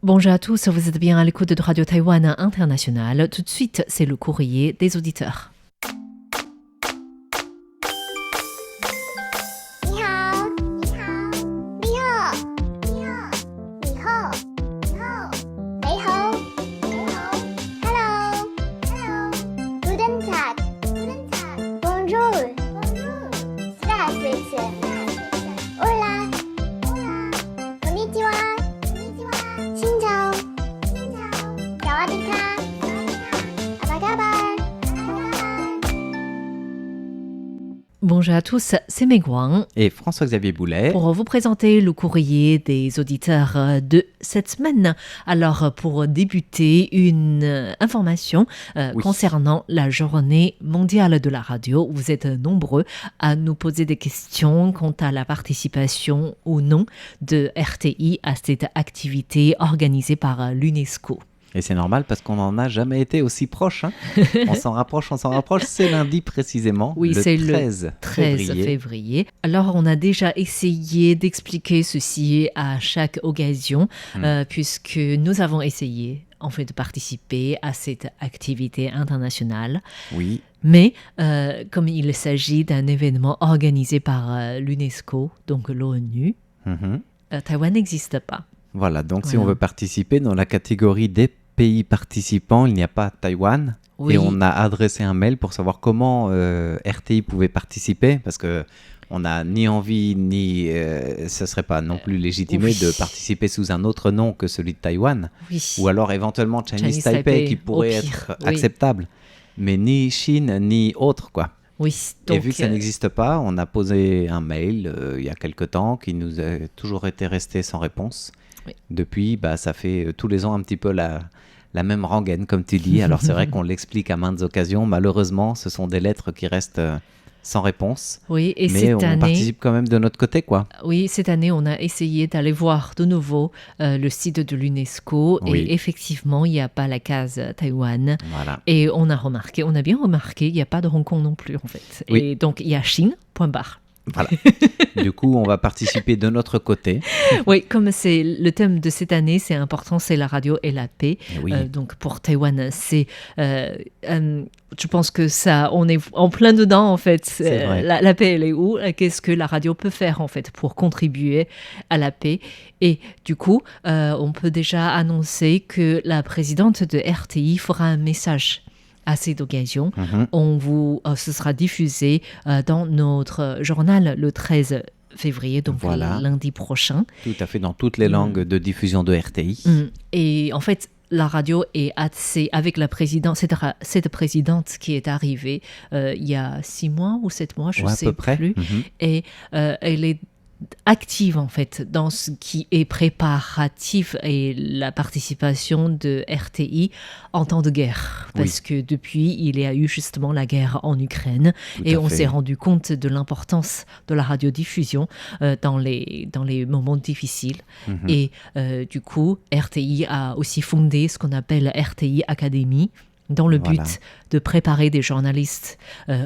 Bonjour à tous, vous êtes bien à l'écoute de Radio Taïwan International. Tout de suite, c'est le courrier des auditeurs. ，Bonjour à tous, c'est Meguang et François-Xavier Boulet pour vous présenter le courrier des auditeurs de cette semaine. Alors, pour débuter, une information concernant la journée mondiale de la radio. Vous êtes nombreux à nous poser des questions quant à la participation ou non de RTI à cette activité organisée par l'UNESCO. Et c'est normal parce qu'on n'en a jamais été aussi proche. On s'en rapproche. C'est lundi précisément, oui, le c'est 13 février. Alors, on a déjà essayé d'expliquer ceci à chaque occasion, puisque nous avons essayé en fait de participer à cette activité internationale. Oui. Mais comme il s'agit d'un événement organisé par l'UNESCO, donc l'ONU, Taïwan n'existe pas. Voilà, donc si on veut participer dans la catégorie des pays participants, il n'y a pas Taïwan. Oui. Et on a adressé un mail pour savoir comment RTI pouvait participer, parce qu'on n'a ni envie, ni ce ne serait pas non plus légitimé de participer sous un autre nom que celui de Taïwan. Oui. Ou alors éventuellement Chinese Taipei qui pourrait être acceptable. Mais ni Chine, ni autre, quoi. Oui, donc, et vu que ça n'existe pas, on a posé un mail il y a quelque temps qui nous a toujours été resté sans réponse. Oui. Depuis, ça fait tous les ans un petit peu la même rengaine, comme tu dis. Alors c'est vrai qu'on l'explique à maintes occasions. Malheureusement, ce sont des lettres qui restent sans réponse. Oui, et mais on participe quand même de notre côté, quoi. Oui, cette année, on a essayé d'aller voir de nouveau le site de l'UNESCO. Oui. Et effectivement, il n'y a pas la case Taïwan. Voilà. Et on a bien remarqué, il n'y a pas de Hong Kong non plus, en fait. Oui. Et donc, il y a Chine, point barre. Voilà. Du coup, on va participer de notre côté. Oui, comme c'est le thème de cette année, c'est important, c'est la radio et la paix. Oui. Donc pour Taïwan, c'est, je pense que ça, on est en plein dedans en fait. La paix, elle est où ? Qu'est-ce que la radio peut faire en fait pour contribuer à la paix ? Et du coup, on peut déjà annoncer que la présidente de RTI fera un message à cette occasion. Ce sera diffusé dans notre journal le 13 février, donc lundi prochain. Tout à fait, dans toutes les langues de diffusion de RTI. Et en fait, la radio est assez, avec la présidente, cette présidente qui est arrivée il y a 6 mois ou 7 mois, je ne sais plus. Et elle est active en fait dans ce qui est préparatif et la participation de RTI en temps de guerre, parce que depuis il y a eu justement la guerre en Ukraine et on s'est rendu compte de l'importance de la radiodiffusion dans les moments difficiles. Et du coup RTI a aussi fondé ce qu'on appelle RTI Academy dans le but de préparer des journalistes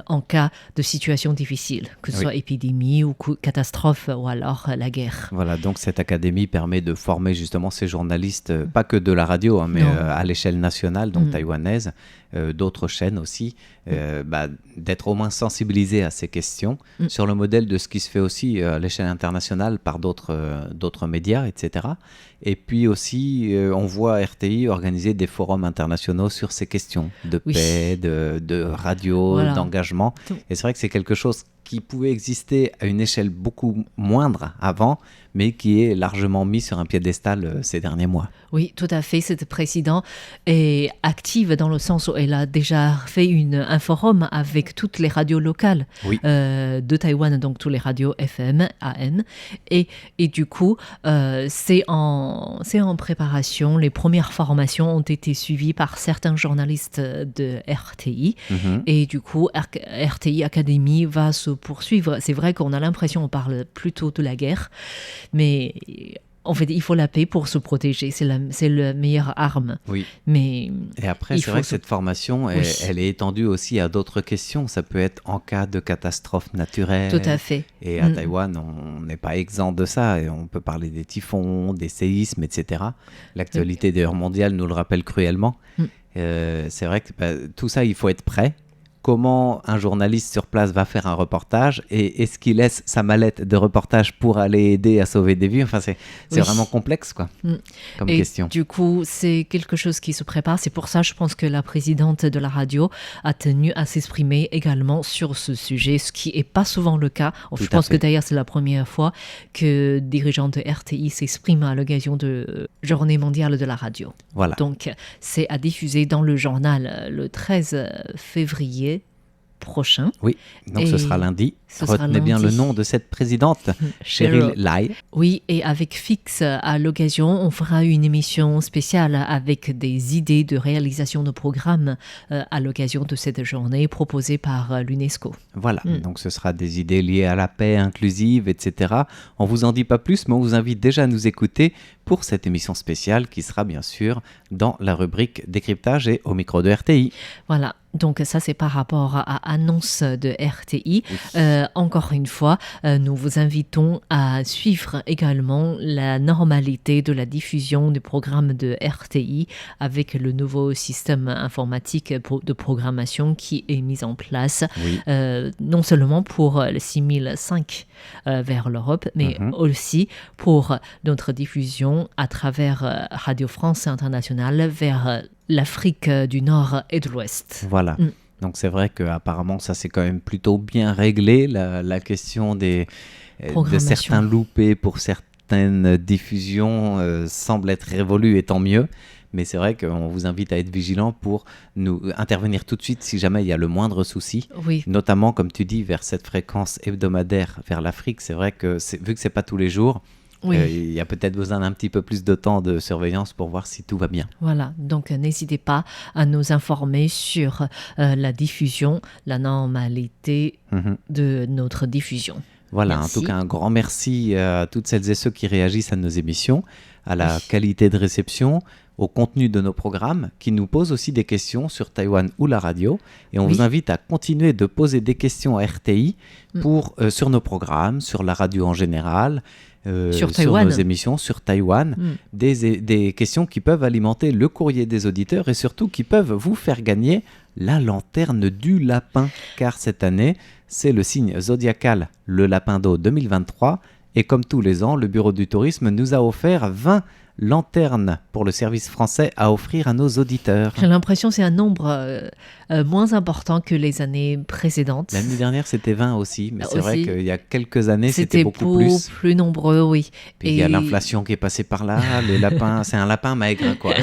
en cas de situation difficile, que ce soit épidémie ou catastrophe ou alors la guerre. Voilà, donc cette académie permet de former justement ces journalistes, pas que de la radio, mais à l'échelle nationale, donc taïwanaise, d'autres chaînes aussi, d'être au moins sensibilisés à ces questions, sur le modèle de ce qui se fait aussi à l'échelle internationale par d'autres médias, etc. Et puis aussi, on voit RTI organiser des forums internationaux sur ces questions de paix, de radio, d'engagement. Et c'est vrai que c'est quelque chose qui pouvait exister à une échelle beaucoup moindre avant, mais qui est largement mis sur un piédestal ces derniers mois. Oui, tout à fait. Cette présidente est active dans le sens où elle a déjà fait un forum avec toutes les radios locales de Taïwan, donc toutes les radios FM, AM. Et du coup, c'est en préparation. Les premières formations ont été suivies par certains journalistes de RTI. Et du coup, RTI Academy va se poursuivre. C'est vrai qu'on a l'impression, on parle plutôt de la guerre, mais En fait, il faut la paix pour se protéger. C'est la meilleure arme. Oui. Mais et après, c'est vrai que cette formation, elle est étendue aussi à d'autres questions. Ça peut être en cas de catastrophe naturelle. Tout à fait. Et à Taïwan, on n'est pas exempt de ça. Et on peut parler des typhons, des séismes, etc. L'actualité d'ailleurs mondiale nous le rappelle cruellement. C'est vrai que tout ça, il faut être prêt. Comment un journaliste sur place va faire un reportage et est-ce qu'il laisse sa mallette de reportage pour aller aider à sauver des vies? Enfin, c'est vraiment complexe, quoi, comme question. Du coup, c'est quelque chose qui se prépare. C'est pour ça, je pense que la présidente de la radio a tenu à s'exprimer également sur ce sujet, ce qui n'est pas souvent le cas. Je pense que d'ailleurs, c'est la première fois que dirigeants de RTI s'expriment à l'occasion de Journée mondiale de la radio. Voilà. Donc, c'est à diffuser dans le journal le 13 février prochain. Oui, donc ce sera lundi. Retenez bien le nom de cette présidente, Cheryl Lai. Oui, et avec Fix, à l'occasion, on fera une émission spéciale avec des idées de réalisation de programmes à l'occasion de cette journée proposée par l'UNESCO. Voilà, donc ce sera des idées liées à la paix inclusive, etc. On ne vous en dit pas plus, mais on vous invite déjà à nous écouter pour cette émission spéciale qui sera bien sûr dans la rubrique décryptage et au micro de RTI. Voilà. Donc ça, c'est par rapport à annonce de RTI. Encore une fois, nous vous invitons à suivre également la normalité de la diffusion du programme de RTI avec le nouveau système informatique de programmation qui est mis en place, non seulement pour le 6005 vers l'Europe, mais aussi pour notre diffusion à travers Radio France Internationale vers l'Afrique du Nord et de l'Ouest. Voilà. Donc c'est vrai qu'apparemment ça c'est quand même plutôt bien réglé, la question de certains loupés pour certaines diffusions semble être révolue et tant mieux. Mais c'est vrai qu'on vous invite à être vigilant pour nous intervenir tout de suite si jamais il y a le moindre souci. Oui. Notamment, comme tu dis, vers cette fréquence hebdomadaire vers l'Afrique. C'est vrai que vu que c'est pas tous les jours, il y a peut-être besoin d'un petit peu plus de temps de surveillance pour voir si tout va bien. Voilà, donc n'hésitez pas à nous informer sur la diffusion, la normalité de notre diffusion. Voilà, merci. En tout cas, un grand merci à toutes celles et ceux qui réagissent à nos émissions, à la qualité de réception, au contenu de nos programmes, qui nous posent aussi des questions sur Taïwan ou la radio. Et on vous invite à continuer de poser des questions à RTI sur nos programmes, sur la radio en général, sur nos émissions, sur Taïwan. Des questions qui peuvent alimenter le courrier des auditeurs et surtout qui peuvent vous faire gagner la lanterne du lapin. Car cette année, c'est le signe zodiacal, le lapin d'eau 2023. Et comme tous les ans, le Bureau du tourisme nous a offert 20 lanternes pour le service français à offrir à nos auditeurs. J'ai l'impression que c'est un nombre moins important que les années précédentes. L'année dernière, c'était 20 aussi, mais c'est vrai qu'il y a quelques années, c'était beaucoup plus. C'était plus nombreux, oui. Puis il y a l'inflation qui est passée par là, le lapin, c'est un lapin maigre, quoi.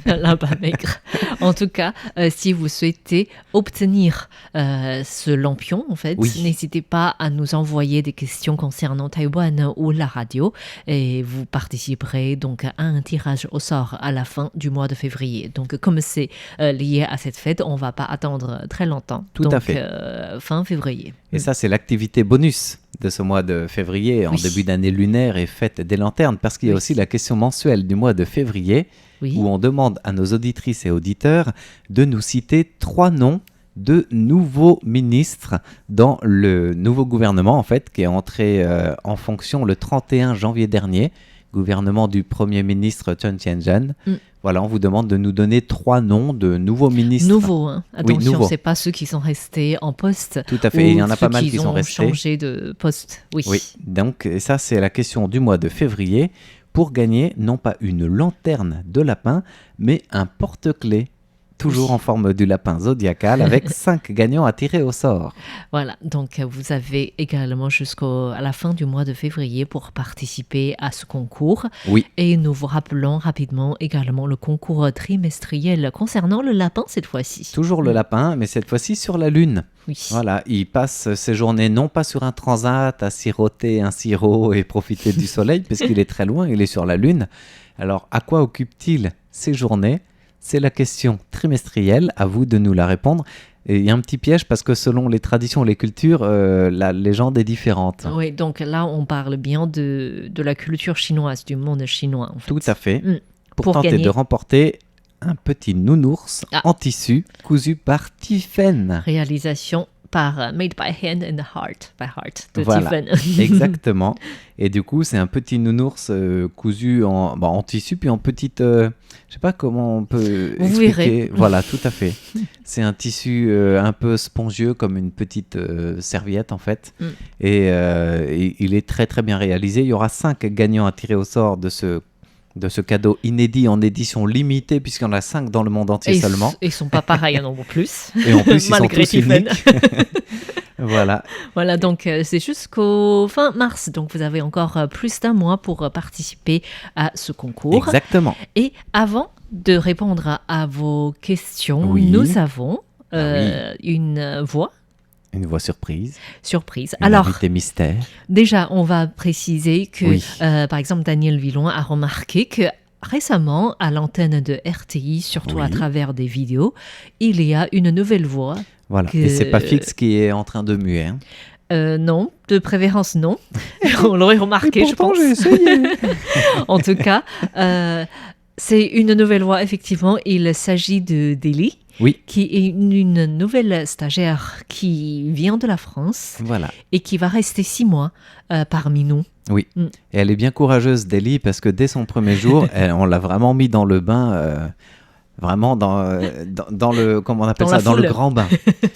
Un lapin maigre. En tout cas, si vous souhaitez obtenir ce lampion, en fait, n'hésitez pas à nous envoyer des questions concernant Taïwan ou la radio, et vous participerez donc à un tirage au sort à la fin du mois de février. Donc, comme c'est lié à cette fête, on ne va pas attendre très longtemps. Tout à fait. Fin février. Et ça, c'est l'activité bonus de ce mois de février, en début d'année lunaire et fête des lanternes, parce qu'il y a aussi la question mensuelle du mois de février, où on demande à nos auditrices et auditeurs de nous citer 3 noms de nouveaux ministres dans le nouveau gouvernement, en fait, qui est entré en fonction le 31 janvier dernier, gouvernement du Premier ministre Chen Chien-jen. Voilà, on vous demande de nous donner 3 noms de nouveaux ministres. Nouveaux, hein. Attention, c'est pas ceux qui sont restés en poste. Tout à fait, il y en a pas mal qui sont restés. Ont changé de poste, oui. Donc ça, c'est la question du mois de février, pour gagner non pas une lanterne de lapin, mais un porte-clés. Toujours en forme du lapin zodiacal, avec 5 gagnants à tirer au sort. Voilà, donc vous avez également jusqu'à la fin du mois de février pour participer à ce concours. Oui. Et nous vous rappelons rapidement également le concours trimestriel concernant le lapin cette fois-ci. Toujours le lapin, mais cette fois-ci sur la Lune. Oui. Voilà, il passe ses journées non pas sur un transat à siroter un sirop et profiter du soleil, parce qu'il est très loin, il est sur la Lune. Alors, à quoi occupe-t-il ces journées ? C'est la question trimestrielle, à vous de nous la répondre. Et il y a un petit piège parce que selon les traditions, les cultures, la légende est différente. Oui, donc là, on parle bien de la culture chinoise, du monde chinois. En fait. Tout à fait. Pour tenter de remporter un petit nounours en tissu cousu par Tiffen. Réalisation par Made by Hand and Heart, by Heart de Tiffen. Exactement. Et du coup, c'est un petit nounours cousu en tissu, puis en petite... je sais pas comment on peut Vous expliquer. Verrez. Voilà, tout à fait. C'est un tissu un peu spongieux, comme une petite serviette, en fait. Et il est très, très bien réalisé. Il y aura 5 gagnants à tirer au sort de ce cadeau inédit en édition limitée, puisqu'il y en a 5 dans le monde entier seulement. Et ils ne sont pas pareils en plus. Et en plus, ils sont tous uniques. Voilà. Voilà, donc c'est jusqu'au fin mars. Donc vous avez encore plus d'1 mois pour participer à ce concours. Exactement. Et avant de répondre à vos questions, nous avons une voix. Une voix surprise. Alors, invité mystère. Déjà, on va préciser que, par exemple, Daniel Villon a remarqué que récemment, à l'antenne de RTI, surtout à travers des vidéos, il y a une nouvelle voix. Voilà, et c'est pas Fix qui est en train de muer. Non, de préférence non. On l'aurait remarqué, je pense. J'ai essayé. En tout cas, c'est une nouvelle voix, effectivement. Il s'agit de Deli. Qui est une nouvelle stagiaire qui vient de la France et qui va rester 6 mois parmi nous. Oui, et elle est bien courageuse, Deli, parce que dès son premier jour, on l'a vraiment mis dans le bain, vraiment dans le, comment on appelle ça, dans le grand bain.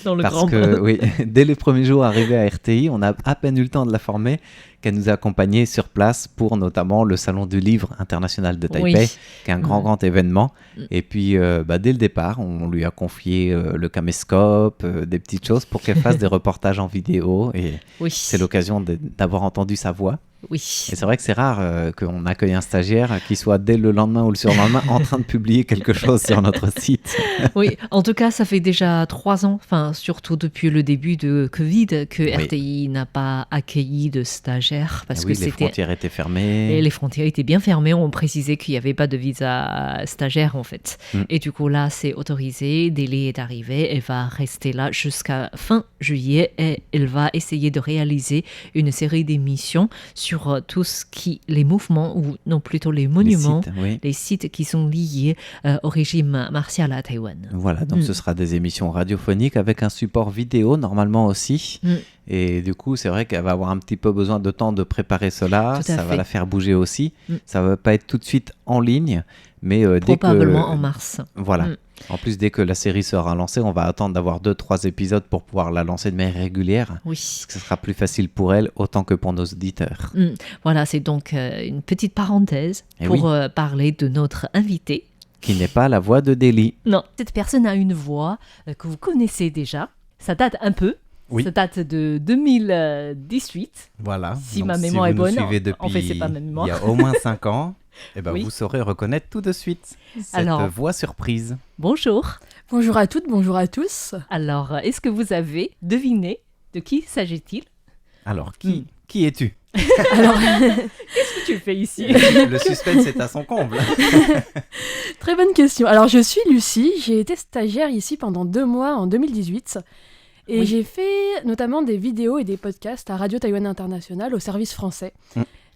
Parce que dès les premiers jours arrivés à RTI, on a à peine eu le temps de la former qu'elle nous a accompagnés sur place pour notamment le Salon du Livre international de Taipei, qui est un grand événement. Et puis, dès le départ, on lui a confié le caméscope, des petites choses pour qu'elle fasse des reportages en vidéo. Et c'est l'occasion d'avoir entendu sa voix. Et c'est vrai que c'est rare qu'on accueille un stagiaire qui soit dès le lendemain ou le surlendemain en train de publier quelque chose sur notre site. Oui, en tout cas, ça fait déjà 3 ans, enfin surtout depuis le début de Covid, que RTI n'a pas accueilli de stagiaires parce que les frontières étaient fermées. Et les frontières étaient bien fermées. On précisait qu'il n'y avait pas de visa stagiaire en fait. Et du coup là, c'est autorisé. Deli est arrivée. Elle va rester là jusqu'à fin juillet et elle va essayer de réaliser une série d'émissions sur les mouvements, ou non plutôt les monuments, les sites qui sont liés au régime martial à Taïwan. Voilà, donc ce sera des émissions radiophoniques avec un support vidéo normalement aussi. Et du coup, c'est vrai qu'elle va avoir un petit peu besoin de temps de préparer cela. Ça va la faire bouger aussi. Ça ne va pas être tout de suite en ligne, mais probablement en mars. Voilà. En plus, dès que la série sera lancée, on va attendre d'avoir 2-3 épisodes pour pouvoir la lancer de manière régulière. Parce que ce sera plus facile pour elle autant que pour nos auditeurs. Voilà, c'est donc une petite parenthèse pour parler de notre invité. Qui n'est pas la voix de Deli. Non, cette personne a une voix que vous connaissez déjà. Ça date un peu. Ça date de 2018. Voilà. Si ma mémoire est bonne. Depuis, en fait, c'est pas ma mémoire. Il y a au moins 5 ans. Eh ben, vous saurez reconnaître tout de suite cette voix surprise. Bonjour. Bonjour à toutes, bonjour à tous. Alors, est-ce que vous avez deviné de qui s'agit-il ? Alors, qui es-tu ? Alors, qu'est-ce que tu fais ici ? Le suspense est à son comble. Très bonne question. Alors, je suis Lucie, j'ai été stagiaire ici pendant 2 mois en 2018. Et j'ai fait notamment des vidéos et des podcasts à Radio Taïwan International au service français.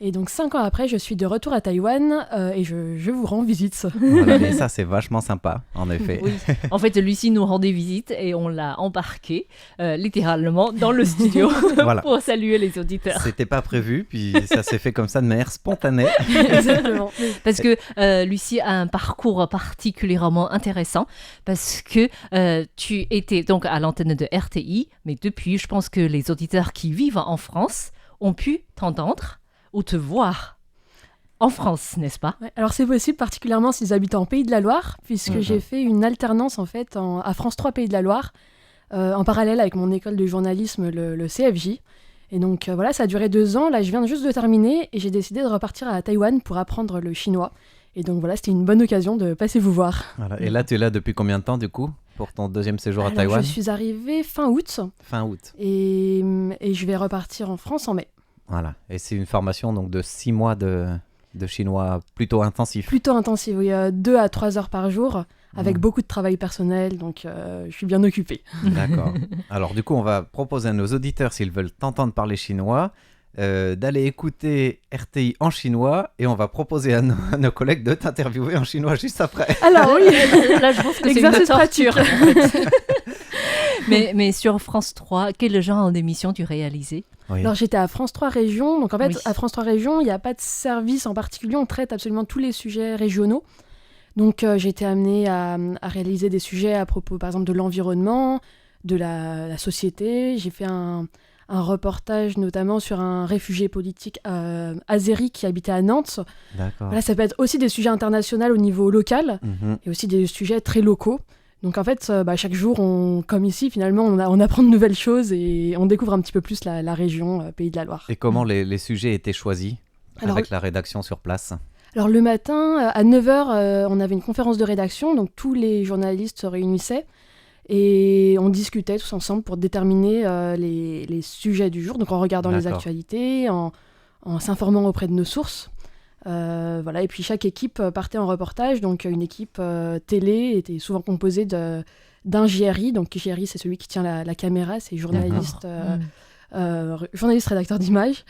Et donc 5 ans après, je suis de retour à Taïwan et je vous rends visite. Voilà, et ça c'est vachement sympa, en effet. Oui. En fait, Lucie nous rendait visite et on l'a embarquée littéralement dans le studio pour saluer les auditeurs. C'était pas prévu, puis ça s'est fait comme ça de manière spontanée. Exactement. Parce que Lucie a un parcours particulièrement intéressant parce que tu étais donc à l'antenne de RTI, mais depuis, je pense que les auditeurs qui vivent en France ont pu t'entendre ou te voir en France, n'est-ce pas ? Alors c'est possible, particulièrement s'ils habitent en Pays de la Loire, puisque j'ai fait une alternance en fait à France 3 Pays de la Loire, en parallèle avec mon école de journalisme, le CFJ. Et donc voilà, ça a duré 2 ans. Là, je viens juste de terminer et j'ai décidé de repartir à Taïwan pour apprendre le chinois. Et donc voilà, c'était une bonne occasion de passer vous voir. Voilà. Et là, tu es là depuis combien de temps du coup ? Pour ton 2e séjour à Taïwan ? Je suis arrivée fin août. Fin août. Et je vais repartir en France en mai. Voilà, et c'est une formation donc de 6 mois de chinois plutôt intensif. Plutôt intensif, oui, 2 à 3 heures par jour, avec beaucoup de travail personnel, donc je suis bien occupée. D'accord. Alors du coup, on va proposer à nos auditeurs, s'ils veulent t'entendre parler chinois, d'aller écouter RTI en chinois, et on va proposer à nos collègues de t'interviewer en chinois juste après. Alors oui, là je pense que c'est une torture. mais sur France 3, quel genre d'émission tu réalisais? Oui. Alors j'étais à France 3 Région, donc en fait à France 3 Région, il n'y a pas de service en particulier, on traite absolument tous les sujets régionaux. Donc j'ai été amenée à réaliser des sujets à propos par exemple de l'environnement, de la société. J'ai fait un reportage notamment sur un réfugié politique azéri qui habitait à Nantes. D'accord. Voilà, ça peut être aussi des sujets internationaux au niveau local et aussi des sujets très locaux. Donc en fait, chaque jour, comme ici, finalement, on apprend de nouvelles choses et on découvre un petit peu plus la région Pays de la Loire. Et comment les sujets étaient choisis avec la rédaction sur place? Alors le matin, à 9h, on avait une conférence de rédaction, donc tous les journalistes se réunissaient et on discutait tous ensemble pour déterminer les sujets du jour, donc en regardant les actualités, en s'informant auprès de nos sources. Voilà, et puis chaque équipe partait en reportage, donc une équipe télé était souvent composée d'un JRI, donc JRI c'est celui qui tient la caméra, c'est journaliste, journaliste rédacteur d'image,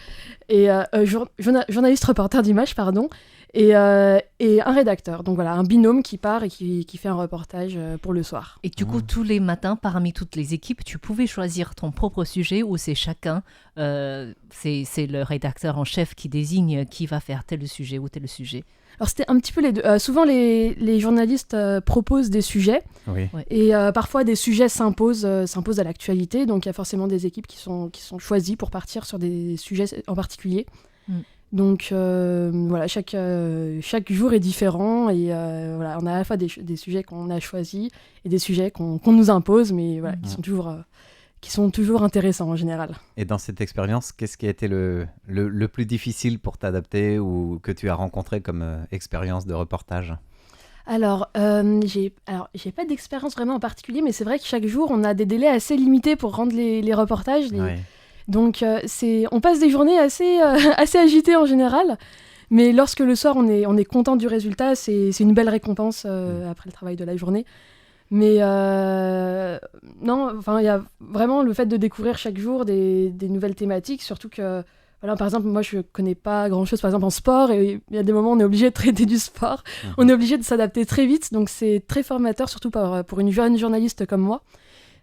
et journaliste reporter d'image, pardon, et un rédacteur, donc voilà, un binôme qui part et qui fait un reportage pour le soir. Et du coup, tous les matins, parmi toutes les équipes, tu pouvais choisir ton propre sujet ou c'est chacun, c'est le rédacteur en chef qui désigne qui va faire tel sujet ou tel sujet? Alors c'était un petit peu les deux. Souvent les journalistes proposent des sujets et parfois des sujets s'imposent à l'actualité, donc il y a forcément des équipes qui sont choisies pour partir sur des sujets en particulier. Donc voilà, chaque jour est différent et voilà, on a à la fois des sujets qu'on a choisis et des sujets qu'on nous impose, mais voilà, qui sont toujours intéressants en général. Et dans cette expérience, qu'est-ce qui a été le plus difficile pour t'adapter ou que tu as rencontré comme expérience de reportage? Alors, j'ai pas d'expérience vraiment en particulier, mais c'est vrai que chaque jour, on a des délais assez limités pour rendre les reportages. Donc, on passe des journées assez agitées en général, mais lorsque le soir, on est content du résultat, c'est une belle récompense après le travail de la journée. Mais non, enfin, il y a vraiment le fait de découvrir chaque jour des nouvelles thématiques, surtout que, voilà, par exemple, moi, je connais pas grand-chose, par exemple, en sport, et il y a des moments où on est obligé de traiter du sport, on est obligé de s'adapter très vite, donc c'est très formateur, surtout pour une jeune journaliste comme moi.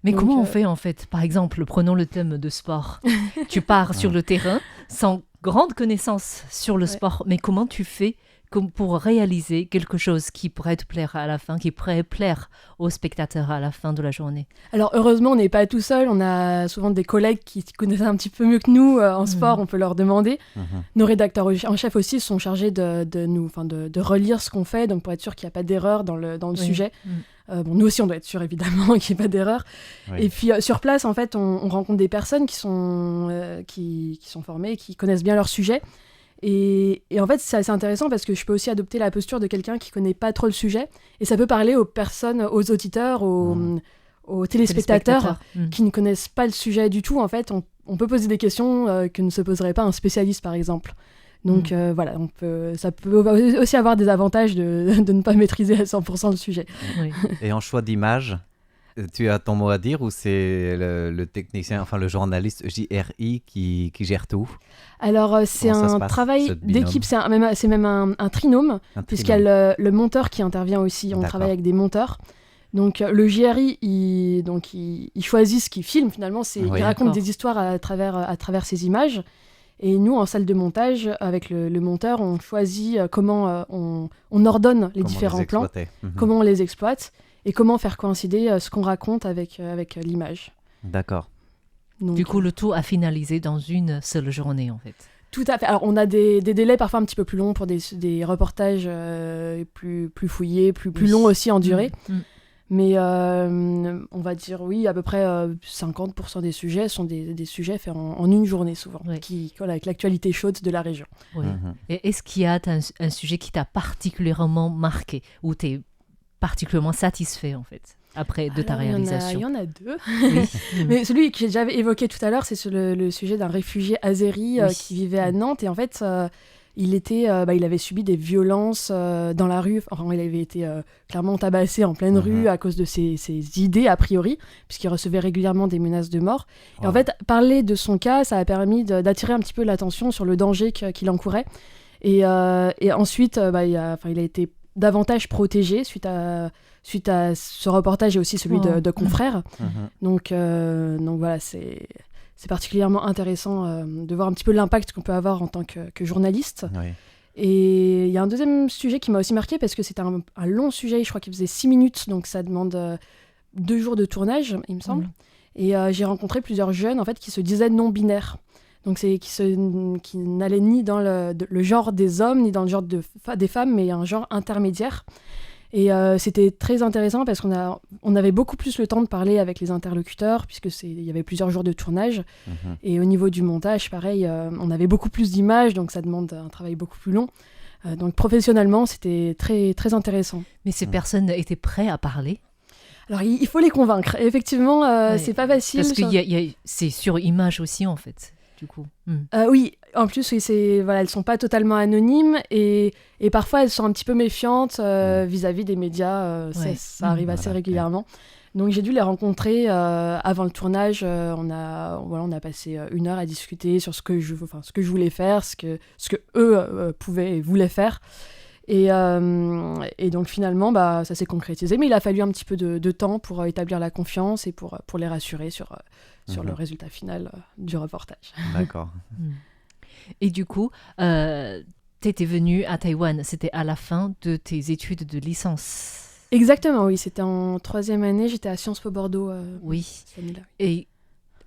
Mais donc, comment on fait, en fait? Par exemple, prenons le thème de sport. Tu pars sur le terrain sans grande connaissance sur le sport, mais comment tu fais pour réaliser quelque chose qui pourrait te plaire à la fin, qui pourrait plaire aux spectateurs à la fin de la journée? Alors heureusement, on n'est pas tout seul, on a souvent des collègues qui connaissent un petit peu mieux que nous en sport, on peut leur demander. Nos rédacteurs en chef aussi sont chargés de relire ce qu'on fait, donc pour être sûr qu'il n'y a pas d'erreur dans le sujet. Nous aussi, on doit être sûr évidemment qu'il n'y ait pas d'erreur. Et puis sur place, en fait, on rencontre des personnes qui sont formées, qui connaissent bien leur sujet. Et en fait, c'est assez intéressant parce que je peux aussi adopter la posture de quelqu'un qui connaît pas trop le sujet et ça peut parler aux personnes, aux auditeurs, aux téléspectateurs qui ne connaissent pas le sujet du tout. En fait, on peut poser des questions que ne se poserait pas un spécialiste, par exemple. Donc voilà, ça peut aussi avoir des avantages de ne pas maîtriser à 100% le sujet. Et en choix d'image, tu as ton mot à dire ou c'est le technicien, enfin le journaliste JRI qui gère tout? Alors c'est un travail d'équipe, c'est même un trinôme, puisqu'il y a le monteur qui intervient aussi, on travaille avec des monteurs. Donc le JRI, il choisit ce qu'il filme finalement, il raconte des histoires à travers ces images. Et nous, en salle de montage, avec le monteur, on choisit comment on ordonne les différents plans, comment on les exploite. Et comment faire coïncider ce qu'on raconte avec l'image. D'accord. Donc, du coup, le tout a finalisé dans une seule journée, en fait. Tout à fait. Alors, on a des délais parfois un petit peu plus longs pour des reportages plus fouillés, plus longs aussi en durée. Mais on va dire, oui, à peu près 50% des sujets sont des sujets faits en une journée, souvent, qui collent avec l'actualité chaude de la région. Et est-ce qu'il y a un sujet qui t'a particulièrement marqué, ou t'es particulièrement satisfait en fait de ta réalisation? Il y en a deux. Mais celui que j'ai déjà évoqué tout à l'heure, c'est le sujet d'un réfugié azéri qui vivait à Nantes. Et en fait, il avait subi des violences dans la rue. Enfin, il avait été clairement tabassé en pleine rue à cause de ses idées, a priori, puisqu'il recevait régulièrement des menaces de mort. Et en fait, parler de son cas, ça a permis d'attirer un petit peu l'attention sur le danger qu'il encourait. Et ensuite, il a été davantage protégé suite à ce reportage et aussi celui de confrères. Donc voilà, c'est particulièrement intéressant de voir un petit peu l'impact qu'on peut avoir en tant que journaliste. Oui. Et il y a un deuxième sujet qui m'a aussi marqué parce que c'était un long sujet, je crois qu'il faisait 6 minutes, donc ça demande 2 jours de tournage, il me semble. Et j'ai rencontré plusieurs jeunes en fait, qui se disaient non-binaires. Donc qui n'allaient ni dans le genre des hommes, ni dans le genre des femmes, mais un genre intermédiaire. Et c'était très intéressant parce qu'on avait beaucoup plus le temps de parler avec les interlocuteurs, puisqu'il y avait plusieurs jours de tournage. Et au niveau du montage, pareil, on avait beaucoup plus d'images, donc ça demande un travail beaucoup plus long. Donc professionnellement, c'était très, très intéressant. Mais ces personnes étaient prêtes à parler? Alors, il faut les convaincre. Effectivement, c'est pas facile. Parce que c'est sur image aussi, en fait. Du coup. Oui, en plus, oui, elles sont pas totalement anonymes et parfois elles sont un petit peu méfiantes vis-à-vis des médias. Ça arrive assez régulièrement. Donc j'ai dû les rencontrer avant le tournage. On a passé 1 heure à discuter sur ce que je voulais faire, ce que eux pouvaient et voulaient faire. Et donc finalement, ça s'est concrétisé. Mais il a fallu un petit peu de temps pour établir la confiance et pour les rassurer sur le résultat final du reportage. D'accord. Et du coup, tu étais venue à Taïwan, c'était à la fin de tes études de licence. Exactement, oui. C'était en 3e année, j'étais à Sciences Po Bordeaux. Oui. Cette année-là. Et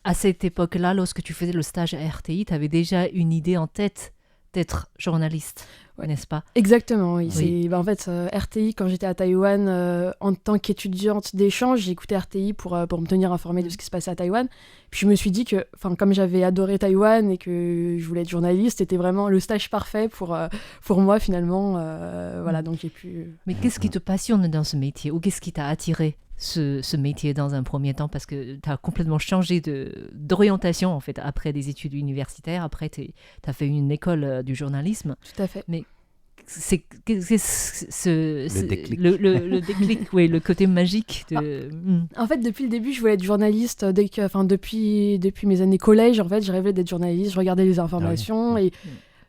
à cette époque-là, lorsque tu faisais le stage à RTI, tu avais déjà une idée en tête d'être journaliste, n'est-ce pas? Exactement, oui. En fait, RTI, quand j'étais à Taïwan, en tant qu'étudiante d'échange, j'écoutais RTI pour me tenir informée de ce qui se passait à Taïwan. Puis je me suis dit que, comme j'avais adoré Taïwan et que je voulais être journaliste, c'était vraiment le stage parfait pour moi, finalement. Voilà, donc j'ai pu... Mais qu'est-ce qui te passionne dans ce métier? Ou qu'est-ce qui t'a attiré ce métier dans un premier temps? Parce que tu as complètement changé d'orientation, en fait, après des études universitaires. Après, tu as fait une école du journalisme. Tout à fait. Mais c'est le déclic. Le déclic, oui, le côté magique. En fait, depuis le début, je voulais être journaliste. Depuis mes années collège, en fait, je rêvais d'être journaliste. Je regardais les informations et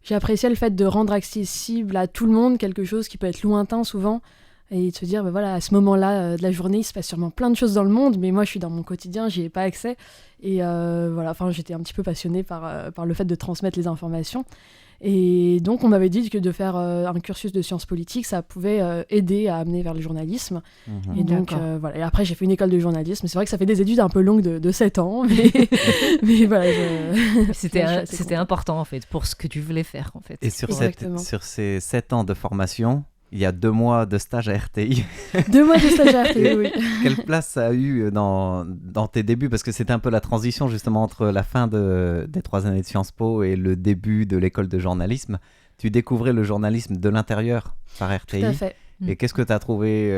j'ai apprécié le fait de rendre accessible à tout le monde quelque chose qui peut être lointain souvent. Et de se dire, à ce moment-là de la journée, il se passe sûrement plein de choses dans le monde, mais moi, je suis dans mon quotidien, j'y ai pas accès. Et j'étais un petit peu passionnée par le fait de transmettre les informations. Et donc, on m'avait dit que de faire un cursus de sciences politiques, ça pouvait aider à amener vers le journalisme. Et donc, Et après, j'ai fait une école de journalisme. C'est vrai que ça fait des études un peu longues de 7 ans, mais voilà. C'était important, en fait, pour ce que tu voulais faire, en fait. Et sur ces 7 ans de formation, il y a 2 mois de stage à RTI. 2 mois de stage à RTI, oui. Quelle place ça a eu dans tes débuts? Parce que c'était un peu la transition justement entre la fin des 3 années de Sciences Po et le début de l'école de journalisme. Tu découvrais le journalisme de l'intérieur par RTI. Tout à fait. Et qu'est-ce que tu as trouvé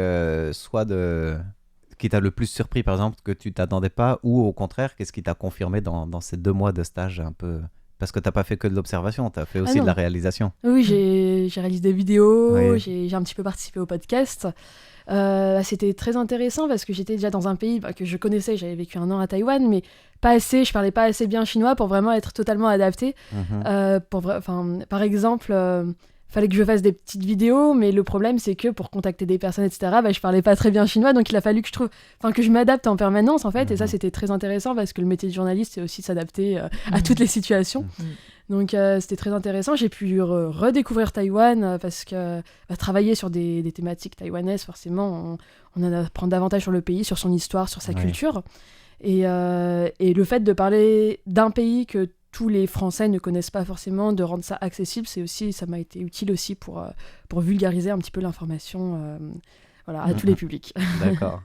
qui t'a le plus surpris, par exemple, que tu t'attendais pas, ou au contraire, qu'est-ce qui t'a confirmé dans ces 2 mois de stage un peu... Parce que tu n'as pas fait que de l'observation, tu as fait aussi de la réalisation. Oui, j'ai réalisé des vidéos, j'ai un petit peu participé au podcast. C'était très intéressant parce que j'étais déjà dans un pays que je connaissais, j'avais vécu 1 an à Taïwan, mais pas assez, je parlais pas assez bien chinois pour vraiment être totalement adaptée. Par exemple... fallait que je fasse des petites vidéos, mais le problème, c'est que pour contacter des personnes, etc., je parlais pas très bien chinois, donc il a fallu que je m'adapte en permanence, en fait, et ça, c'était très intéressant, parce que le métier de journaliste, c'est aussi s'adapter à toutes les situations. Donc, c'était très intéressant. J'ai pu redécouvrir Taïwan, parce que travailler sur des thématiques taïwanaises, forcément, on en apprend davantage sur le pays, sur son histoire, sur sa culture. Et le fait de parler d'un pays que tous les Français ne connaissent pas forcément, de rendre ça accessible, ça m'a été utile aussi pour vulgariser un petit peu l'information à tous les publics. D'accord.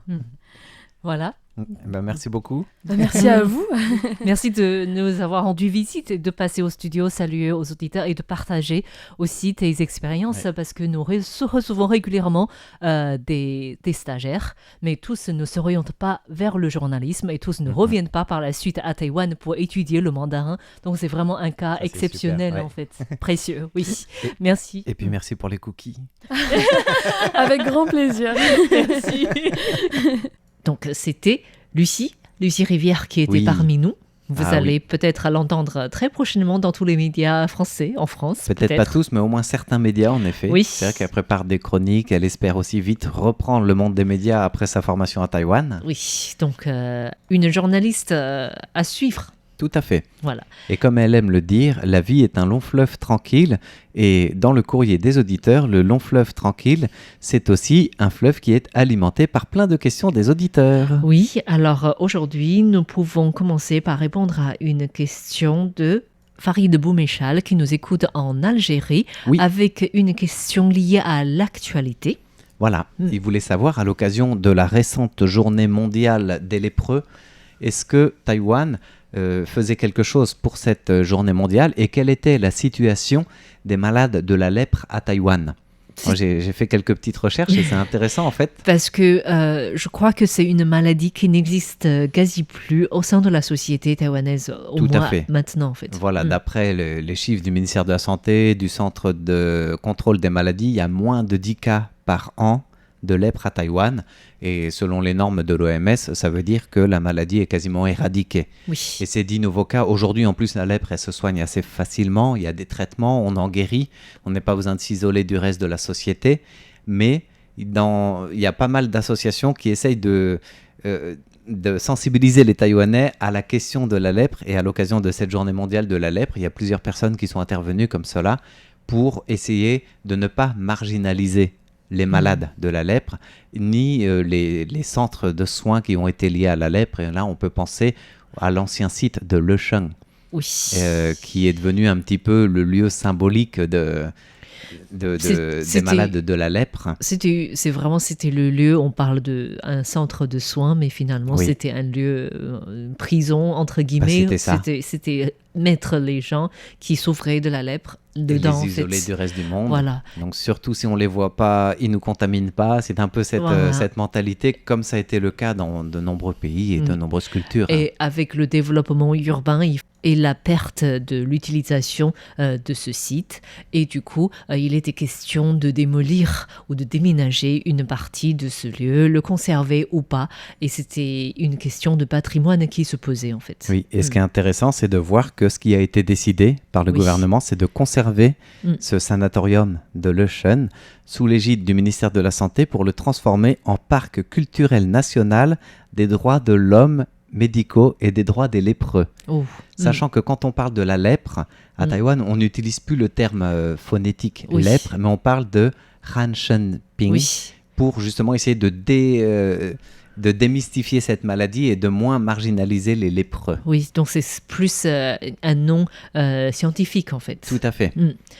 Voilà. Merci beaucoup. Merci à vous. Merci de nous avoir rendu visite et de passer au studio, saluer aux auditeurs et de partager aussi tes expériences parce que nous recevons régulièrement des stagiaires, mais tous ne s'orientent pas vers le journalisme et tous ne reviennent pas par la suite à Taïwan pour étudier le mandarin. Donc c'est vraiment un cas exceptionnel en fait, précieux. Oui, merci. Et puis merci pour les cookies. Avec grand plaisir. Merci. Donc, c'était Lucie Rivière qui était parmi nous. Vous allez peut-être l'entendre très prochainement dans tous les médias français, en France. Peut-être pas tous, mais au moins certains médias, en effet. Oui. C'est vrai qu'elle prépare des chroniques, elle espère aussi vite reprendre le monde des médias après sa formation à Taïwan. Oui, donc une journaliste à suivre. Tout à fait. Voilà. Et comme elle aime le dire, la vie est un long fleuve tranquille. Et dans le courrier des auditeurs, le long fleuve tranquille, c'est aussi un fleuve qui est alimenté par plein de questions des auditeurs. Oui, alors aujourd'hui, nous pouvons commencer par répondre à une question de Farid Boumechal qui nous écoute en Algérie avec une question liée à l'actualité. Voilà, il voulait savoir à l'occasion de la récente journée mondiale des lépreux, est-ce que Taïwan faisait quelque chose pour cette journée mondiale et quelle était la situation des malades de la lèpre à Taïwan? Moi, j'ai fait quelques petites recherches et c'est intéressant en fait. Parce que je crois que c'est une maladie qui n'existe quasi plus au sein de la société taïwanaise, au moins maintenant en fait. Voilà, d'après les chiffres du ministère de la Santé, du Centre de contrôle des maladies, il y a moins de 10 cas par an de lèpre à Taïwan. Et selon les normes de l'OMS, ça veut dire que la maladie est quasiment éradiquée. Oui. Et ces 10 nouveaux cas, aujourd'hui en plus la lèpre, elle se soigne assez facilement, il y a des traitements, on en guérit, on n'a pas besoin de s'isoler du reste de la société, mais il y a pas mal d'associations qui essayent de sensibiliser les Taïwanais à la question de la lèpre, et à l'occasion de cette journée mondiale de la lèpre, il y a plusieurs personnes qui sont intervenues comme cela pour essayer de ne pas marginaliser les malades de la lèpre, ni les centres de soins qui ont été liés à la lèpre. Et là, on peut penser à l'ancien site de Lecheng, qui est devenu un petit peu le lieu symbolique des malades de la lèpre. C'était le lieu, on parle d'un centre de soins, mais finalement, c'était un lieu, prison, entre guillemets. C'était mettre les gens qui souffraient de la lèpre dedans. Et les isoler du reste du monde. Voilà. Donc surtout si on ne les voit pas, ils ne nous contaminent pas. C'est un peu cette mentalité, comme ça a été le cas dans de nombreux pays et de nombreuses cultures. Et avec le développement urbain et la perte de l'utilisation de ce site. Et du coup, il était question de démolir ou de déménager une partie de ce lieu, le conserver ou pas. Et c'était une question de patrimoine qui se posait en fait. Oui, et ce qui est intéressant, c'est de voir que ce qui a été décidé par le gouvernement, c'est de conserver ce sanatorium de Lecheng sous l'égide du ministère de la Santé pour le transformer en parc culturel national des droits de l'homme médicaux et des droits des lépreux. Sachant que quand on parle de la lèpre, à Taïwan, on n'utilise plus le terme phonétique lèpre, mais on parle de Han Shen Ping pour justement essayer de démystifier cette maladie et de moins marginaliser les lépreux. Oui, donc c'est plus un nom scientifique en fait. Tout à fait.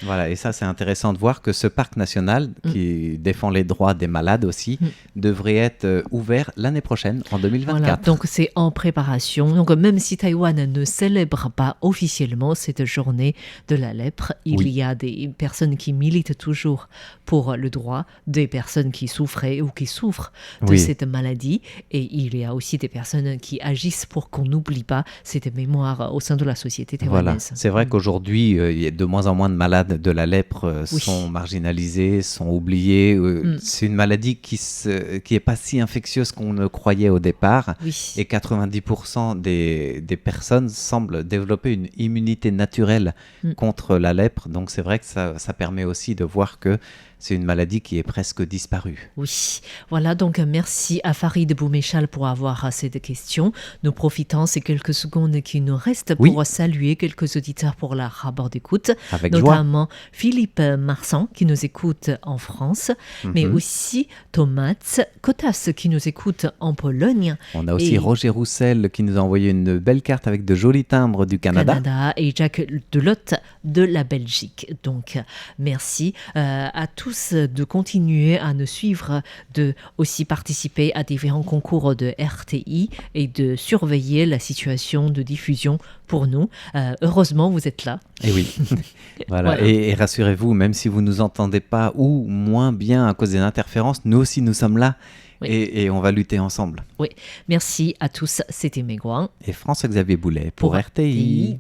Voilà, et ça c'est intéressant de voir que ce parc national qui défend les droits des malades aussi devrait être ouvert l'année prochaine, en 2024. Voilà, donc c'est en préparation. Donc même si Taïwan ne célèbre pas officiellement cette journée de la lèpre, il y a des personnes qui militent toujours pour le droit des personnes qui souffraient ou qui souffrent de cette maladie. Et il y a aussi des personnes qui agissent pour qu'on n'oublie pas cette mémoire au sein de la société taïwanaise. Voilà. C'est vrai qu'aujourd'hui, il y a de moins en moins de malades de la lèpre sont marginalisés, sont oubliés. C'est une maladie qui est pas si infectieuse qu'on ne croyait au départ. Et 90% des personnes semblent développer une immunité naturelle contre la lèpre. Donc c'est vrai que ça permet aussi de voir que c'est une maladie qui est presque disparue. Oui, voilà, donc merci à Farid Boumechal pour avoir cette question. Nous profitons ces quelques secondes qui nous restent pour saluer quelques auditeurs pour leur rapport d'écoute. Avec notamment joie. Philippe Marsan qui nous écoute en France, mais aussi Thomas Kotas qui nous écoute en Pologne. On a aussi Roger Roussel qui nous a envoyé une belle carte avec de jolis timbres du Canada. Et Jacques Delotte de la Belgique. Donc merci à tous tous de continuer à nous suivre, de aussi participer à différents concours de RTI et de surveiller la situation de diffusion pour nous. Heureusement, vous êtes là. Et oui, voilà. Et rassurez-vous, même si vous ne nous entendez pas ou moins bien à cause des interférences, nous aussi nous sommes là. Oui. Et on va lutter ensemble. Oui, merci à tous. C'était Meguang et François-Xavier Boulet pour RTI.